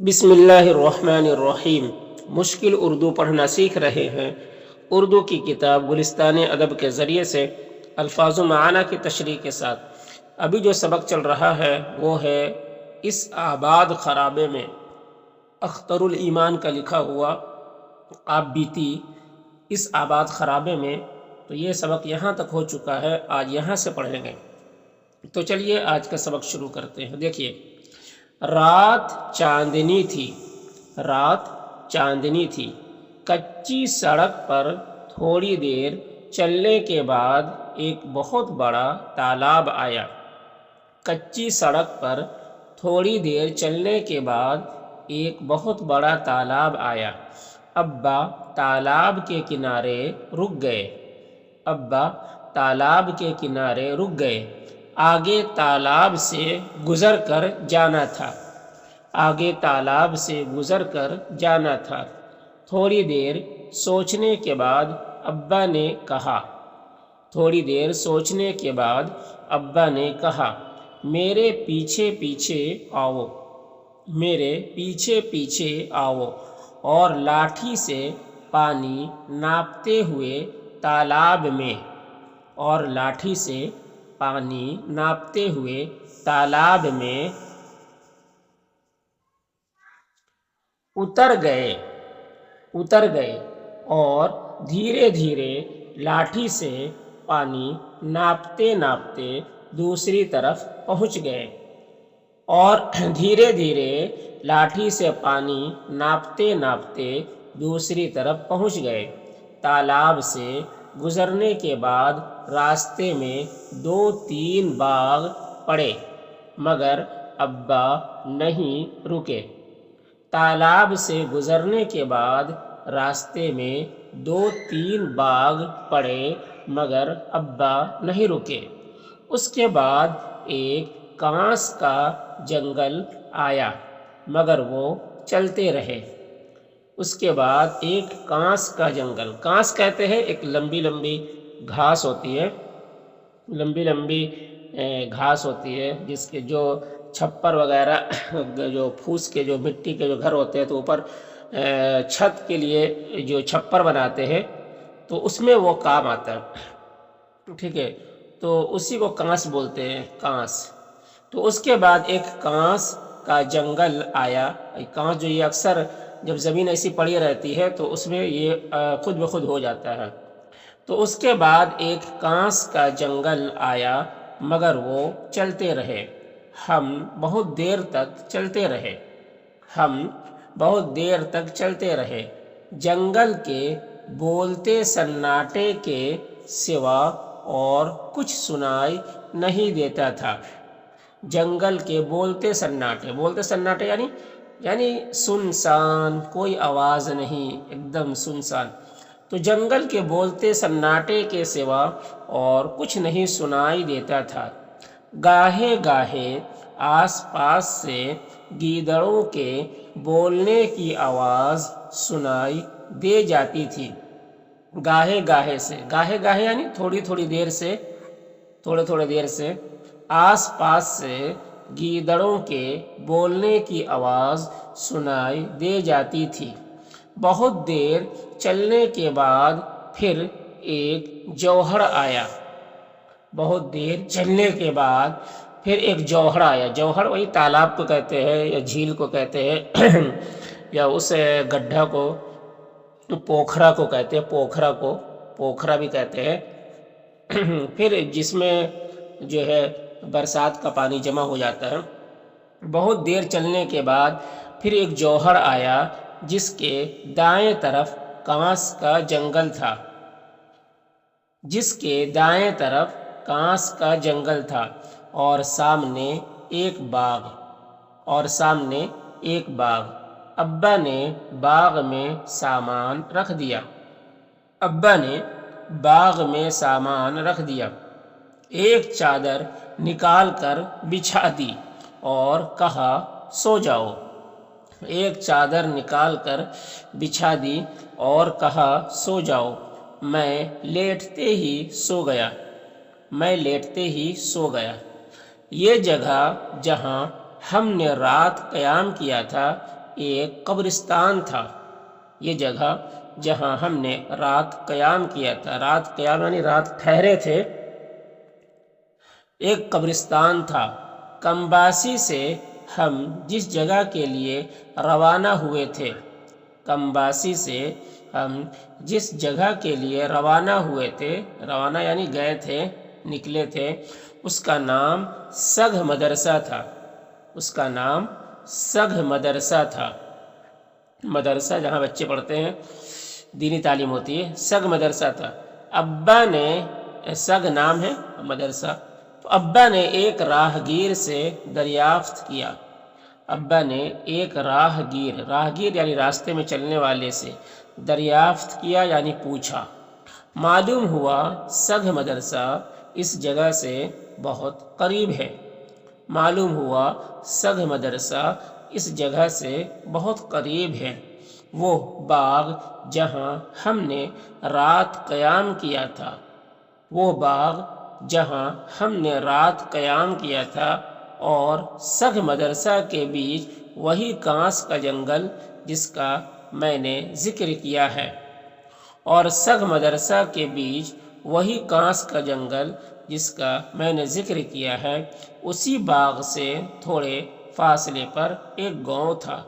بسم اللہ الرحمن الرحیم۔ مشکل اردو پڑھنا سیکھ رہے ہیں۔ اردو کی کتاب گلستان ادب کے ذریعے سے الفاظ و معانی کی تشریح کے ساتھ ابھی جو سبق چل رہا ہے وہ ہے اس آباد خرابے میں، اختر الایمان کا لکھا ہوا آپ بیتی اس آباد خرابے میں۔ تو یہ سبق یہاں تک ہو چکا ہے، آج یہاں سے پڑھیں گے۔ تو چلیے آج کا سبق شروع کرتے ہیں۔ دیکھیے، رات چاندنی تھی، رات چاندنی تھی، کچی سڑک پر تھوڑی دیر چلنے کے بعد ایک بہت بڑا تالاب آیا۔ کچی سڑک پر تھوڑی دیر چلنے کے بعد ایک بہت بڑا تالاب آیا۔ ابا تالاب کے کنارے رک گئے، ابا تالاب کے کنارے رک گئے۔ آگے تالاب سے گزر کر جانا تھا، آگے تالاب سے گزر کر جانا تھا۔ تھوڑی دیر سوچنے کے بعد ابا نے کہا، تھوڑی دیر سوچنے کے بعد ابا نے کہا، میرے پیچھے پیچھے آؤ، میرے پیچھے پیچھے آؤ، اور لاٹھی سے پانی ناپتے ہوئے تالاب میں، اور لاٹھی سے پانی ناپتے ہوئے تالاب میں اتر گئے، اتر گئے، اور دھیرے دھیرے لاٹھی سے پانی ناپتے ناپتے دوسری طرف پہنچ گئے، اور دھیرے دھیرے لاٹھی سے پانی ناپتے ناپتے دوسری طرف پہنچ گئے۔ تالاب سے گزرنے کے بعد راستے میں 2-3 باغ پڑے، مگر ابا نہیں رکے۔ تالاب سے گزرنے کے بعد راستے میں 2-3 باغ پڑے، مگر ابا نہیں رکے۔ اس کے بعد ایک کانس کا جنگل آیا، مگر وہ چلتے رہے۔ اس کے بعد ایک کانس کا جنگل، کانس کہتے ہیں ایک لمبی لمبی گھاس ہوتی ہے، لمبی لمبی گھاس ہوتی ہے، جس کے جو چھپر وغیرہ جو پھوس کے جو مٹی کے جو گھر ہوتے ہیں تو اوپر چھت کے لیے جو چھپر بناتے ہیں تو اس میں وہ کام آتا ہے، ٹھیک ہے، تو اسی کو کانس بولتے ہیں، کانس۔ تو اس کے بعد ایک کانس کا جنگل آیا۔ کانس جو یہ اکثر جب زمین ایسی پڑی رہتی ہے تو اس میں یہ خود بخود ہو جاتا ہے۔ تو اس کے بعد ایک کانس کا جنگل آیا، مگر وہ چلتے رہے۔ ہم بہت دیر تک چلتے رہے، ہم بہت دیر تک چلتے رہے۔ جنگل کے بولتے سناٹے کے سوا اور کچھ سنائی نہیں دیتا تھا۔ جنگل کے بولتے سناٹے یعنی سنسان، کوئی آواز نہیں، ایک دم سنسان۔ تو جنگل کے بولتے سناٹے کے سوا اور کچھ نہیں سنائی دیتا تھا۔ گاہے گاہے آس پاس سے گیدڑوں کے بولنے کی آواز سنائی دے جاتی تھی۔ گاہے گاہے سے، گاہے گاہے یعنی تھوڑی تھوڑی دیر سے، تھوڑے تھوڑے دیر سے آس پاس سے گیدڑوں کے بولنے کی آواز سنائی دے جاتی تھی۔ بہت دیر چلنے کے بعد پھر ایک جوہر آیا، بہت دیر چلنے کے بعد پھر ایک جوہر آیا۔ جوہر وہی تالاب کو کہتے ہیں یا جھیل کو کہتے ہیں یا اس گڈھا کو پوکھرا کو کہتے ہیں، پوکھرا کو پوکھرا بھی کہتے ہیں پھر جس میں جو ہے برسات کا پانی جمع ہو جاتا ہے۔ بہت دیر چلنے کے بعد پھر ایک جوہر آیا جس کے دائیں طرف کانس کا جنگل تھا، جس کے دائیں طرف کانس کا جنگل تھا، اور سامنے ایک باغ، اور سامنے ایک باغ۔ ابا نے باغ میں سامان رکھ دیا، ابا نے باغ میں سامان رکھ دیا۔ ایک چادر نکال کر بچھا دی اور کہا، سو جاؤ۔ ایک چادر نکال کر بچھا دی اور کہا، سو جاؤ۔ میں لیٹتے ہی سو گیا، میں لیٹتے ہی سو گیا۔ یہ جگہ جہاں ہم نے رات قیام کیا تھا، ایک قبرستان تھا۔ یہ جگہ جہاں ہم نے رات قیام کیا تھا، رات قیام یعنی رات ٹھہرے تھے، ایک قبرستان تھا۔ کمباسی سے ہم جس جگہ کے لیے روانہ ہوئے تھے، کمباسی سے ہم جس جگہ کے لیے روانہ ہوئے تھے، روانہ یعنی گئے تھے، نکلے تھے، اس کا نام سگھ مدرسہ تھا۔ اس کا نام سگھ مدرسہ تھا۔ مدرسہ جہاں بچے پڑھتے ہیں، دینی تعلیم ہوتی ہے، سگھ مدرسہ تھا۔ ابا نے، سگھ نام ہے مدرسہ، تو ابا نے ایک راہگیر سے دریافت کیا۔ ابا نے ایک راہگیر یعنی راستے میں چلنے والے سے دریافت کیا یعنی پوچھا۔ معلوم ہوا سگھ مدرسہ اس جگہ سے بہت قریب ہے۔ معلوم ہوا سگھ مدرسہ اس جگہ سے بہت قریب ہے۔ وہ باغ جہاں ہم نے رات قیام کیا تھا، وہ باغ جہاں ہم نے رات قیام کیا تھا، اور سگھ مدرسہ کے بیچ وہی کانس کا جنگل جس کا میں نے ذکر کیا ہے، اور سگھ مدرسہ کے بیچ وہی کانس کا جنگل جس کا میں نے ذکر کیا ہے، اسی باغ سے تھوڑے فاصلے پر ایک گاؤں تھا۔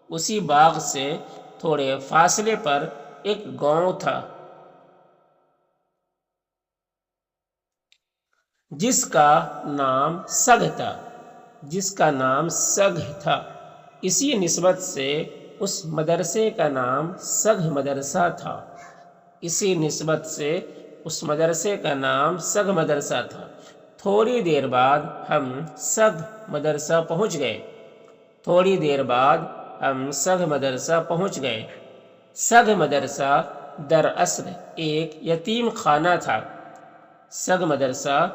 اسی باغ سے تھوڑے فاصلے پر ایک گاؤں تھا جس کا نام سگھ تھا، جس کا نام سگھ تھا۔ اسی نسبت سے اس مدرسے کا نام سگھ مدرسہ تھا۔ اسی نسبت سے اس مدرسے کا نام سگھ مدرسہ تھا۔ تھوڑی دیر بعد ہم سگھ مدرسہ پہنچ گئے۔ تھوڑی دیر بعد ہم سگھ مدرسہ پہنچ گئے۔ سگھ مدرسہ دراصل ایک یتیم خانہ تھا۔ سگھ مدرسہ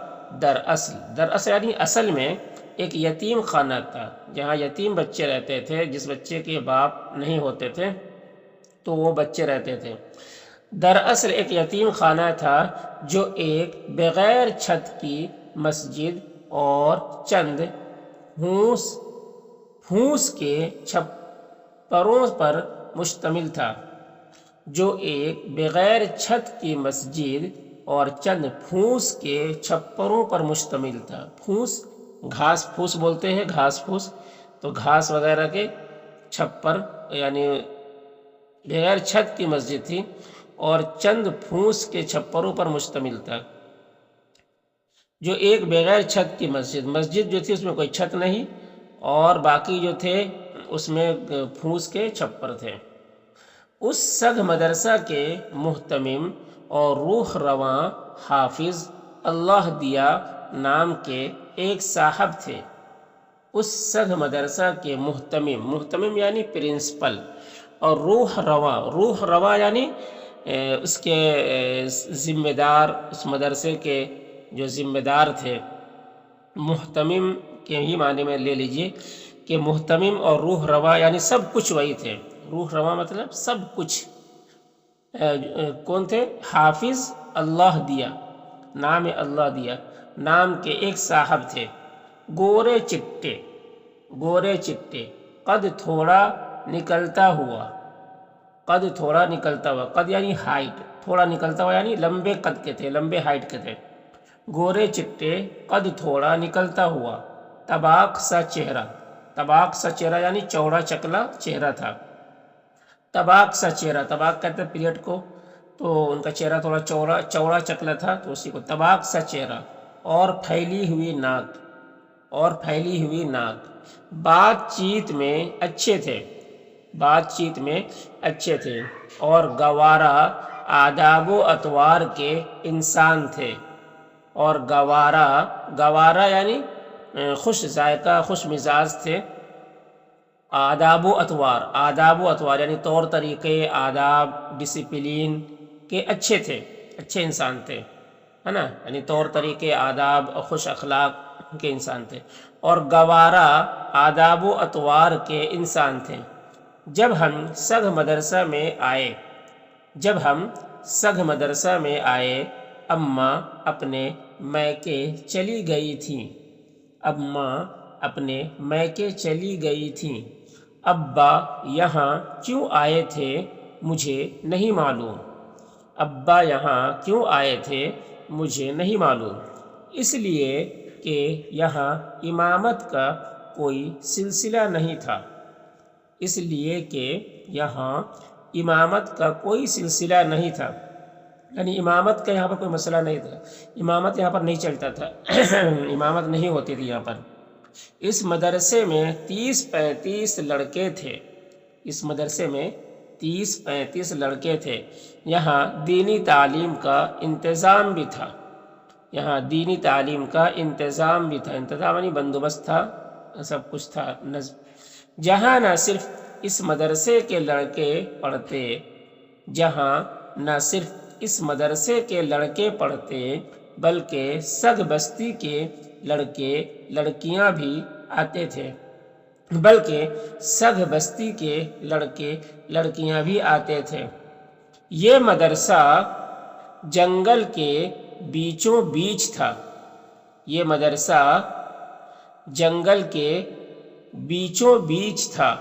دراصل یعنی اصل میں ایک یتیم خانہ تھا، جہاں یتیم بچے رہتے تھے، جس بچے کے باپ نہیں ہوتے تھے تو وہ بچے رہتے تھے۔ دراصل ایک یتیم خانہ تھا جو ایک بغیر چھت کی مسجد اور چند پھوس کے چھپروں پر مشتمل تھا، جو ایک بغیر چھت کی مسجد اور چند پھوس کے چھپروں پر مشتمل تھا۔ پھوس، گھاس پھوس بولتے ہیں، گھاس پھوس، تو گھاس وغیرہ کے چھپر یعنی بغیر چھت کی مسجد تھی اور چند پھوس کے چھپروں پر مشتمل تھا، جو ایک بغیر چھت کی مسجد جو تھی اس میں کوئی چھت نہیں، اور باقی جو تھے اس میں پھوس کے چھپر تھے۔ اس سگھ مدرسہ کے محتمم اور روح رواں حافظ اللہ دیا نام کے ایک صاحب تھے۔ اس سگھ مدرسہ کے محتمم یعنی پرنسپل، اور روح رواں یعنی اس کے ذمہ دار، اس مدرسے کے جو ذمہ دار تھے۔ محتمم کے ہی معنی میں لے لیجئے کہ محتمم اور روح رواں یعنی سب کچھ وہی تھے۔ روح رواں مطلب سب کچھ۔ کون تھے؟ حافظ اللہ دیا، نام اللہ دیا نام کے ایک صاحب تھے۔ گورے چٹے، قد تھوڑا نکلتا ہوا، قد یعنی ہائٹ، تھوڑا نکلتا ہوا یعنی لمبے قد کے تھے، لمبے ہائٹ کے تھے۔ گورے چٹے، قد تھوڑا نکلتا ہوا، طباق سا چہرہ یعنی چوڑا چکلا چہرہ تھا۔ طباق سا چہرہ، طباق کہتے ہیں پلیٹ کو، تو ان کا چہرہ تھوڑا چوڑا چکلا تھا، تو اسی کو طباق سا چہرہ، اور پھیلی ہوئی ناک۔ بات چیت میں اچھے تھے، اور گوارا آداب و اطوار کے انسان تھے۔ اور گوارا یعنی خوش ذائقہ، خوش مزاج تھے۔ آداب و اطوار یعنی طور طریقے، آداب، ڈسپلین کے اچھے تھے، اچھے انسان تھے، ہے نا، یعنی طور طریقے، آداب، خوش اخلاق کے انسان تھے۔ اور گوارا آداب و اطوار کے انسان تھے۔ جب ہم سگھ مدرسہ میں آئے، اماں اپنے میکے چلی گئی تھیں۔ ابا یہاں کیوں آئے تھے مجھے نہیں معلوم۔ ابا یہاں کیوں آئے تھے مجھے نہیں معلوم، اس لیے کہ یہاں امامت کا کوئی سلسلہ نہیں تھا۔ اس لیے کہ یہاں امامت کا کوئی سلسلہ نہیں تھا، یعنی امامت کا یہاں پر کوئی مسئلہ نہیں تھا، امامت یہاں پر نہیں چلتا تھا امامت نہیں ہوتی تھی یہاں پر۔ اس مدرسے میں 30-35 لڑکے تھے، اس مدرسے میں 30-35 لڑکے تھے۔ یہاں دینی تعلیم کا انتظام بھی تھا، یہاں دینی تعلیم کا انتظام بھی تھا، انتظام یعنی بندوبست تھا، سب کچھ تھا، جہاں نہ صرف اس مدرسے کے لڑکے پڑھتے، جہاں نہ صرف اس مدرسے کے لڑکے پڑھتے بلکہ سگ بستی کے لڑکے لڑکیاں بھی آتے تھے، بلکہ سگ بستی کے لڑکے لڑکیاں بھی آتے تھے۔ یہ مدرسہ جنگل کے بیچوں بیچ تھا، یہ مدرسہ جنگل کے بیچوں بیچ تھا،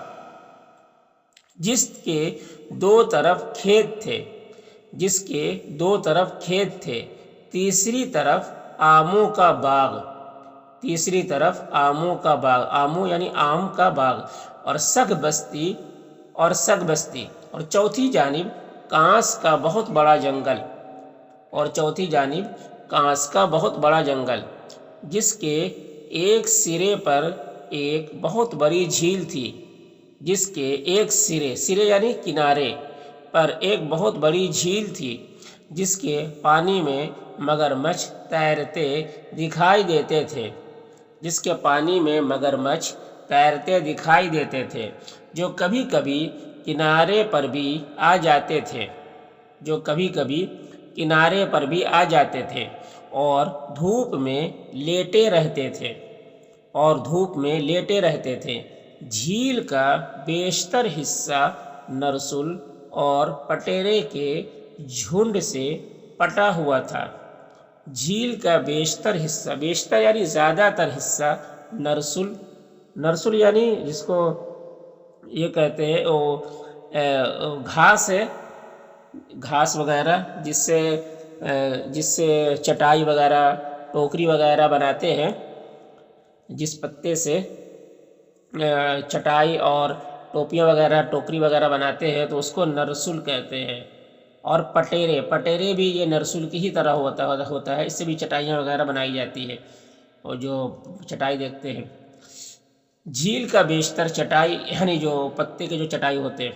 جس کے دو طرف کھیت تھے، جس کے دو طرف کھیت تھے، تیسری طرف آموں کا باغ، تیسری طرف آموں کا باغ، آموں یعنی آم کا باغ، اور سگ بستی اور چوتھی جانب کانس کا بہت بڑا جنگل، اور چوتھی جانب کانس کا بہت بڑا جنگل، جس کے ایک سرے پر ایک بہت بڑی جھیل تھی، جس کے ایک سرے یعنی کنارے پر ایک بہت بڑی جھیل تھی، جس کے پانی میں مگرمچھ تیرتے دکھائی دیتے تھے، جس کے پانی میں مگرمچھ تیرتے دکھائی دیتے تھے، جو کبھی کبھی کنارے پر بھی آ جاتے تھے، جو کبھی کبھی کنارے پر بھی آ جاتے تھے اور دھوپ میں لیٹے رہتے تھے، اور دھوپ میں لیٹے رہتے تھے۔ جھیل کا بیشتر حصہ نرسل اور پٹیرے کے جھنڈ سے پٹا ہوا تھا۔ جھیل کا بیشتر یعنی زیادہ تر حصہ نرسل یعنی جس کو یہ کہتے ہیں وہ گھاس ہے، گھاس وغیرہ جس سے چٹائی وغیرہ ٹوکری وغیرہ بناتے ہیں، جس پتے سے چٹائی اور ٹوپیاں وغیرہ ٹوکری وغیرہ بناتے ہیں تو اس کو نرسل کہتے ہیں۔ اور پٹیرے بھی یہ نرسل کی ہی طرح ہوتا ہے، اس سے بھی چٹائیاں وغیرہ بنائی جاتی ہے، اور جو چٹائی دیکھتے ہیں۔ جھیل کا بیشتر چٹائی یعنی جو پتے کے جو چٹائی ہوتی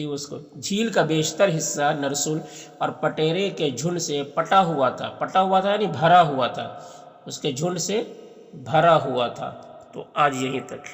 اس کو جھیل کا بیشتر حصہ نرسل اور پٹیرے کے جھنڈ سے پٹا ہوا تھا یعنی بھرا ہوا تھا، اس کے جھنڈ سے بھرا ہوا تھا۔ تو آج یہیں تک۔